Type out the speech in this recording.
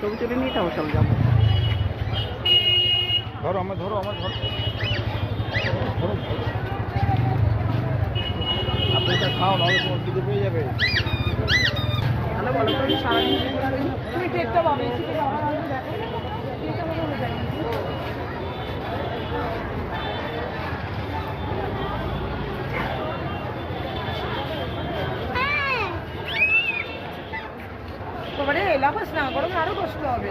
ছবি তুলে নিয়ে তারপর সব যাবো। ধরো আমার ধরো আপনি এটা খাও, নাহলে তোমার খিদে পেয়ে যাবে। তাহলে বলো তো সারাদিন তুমি দেখতে পাবে তোমারে লাফাস না, গরমে আরো কষ্ট হবে।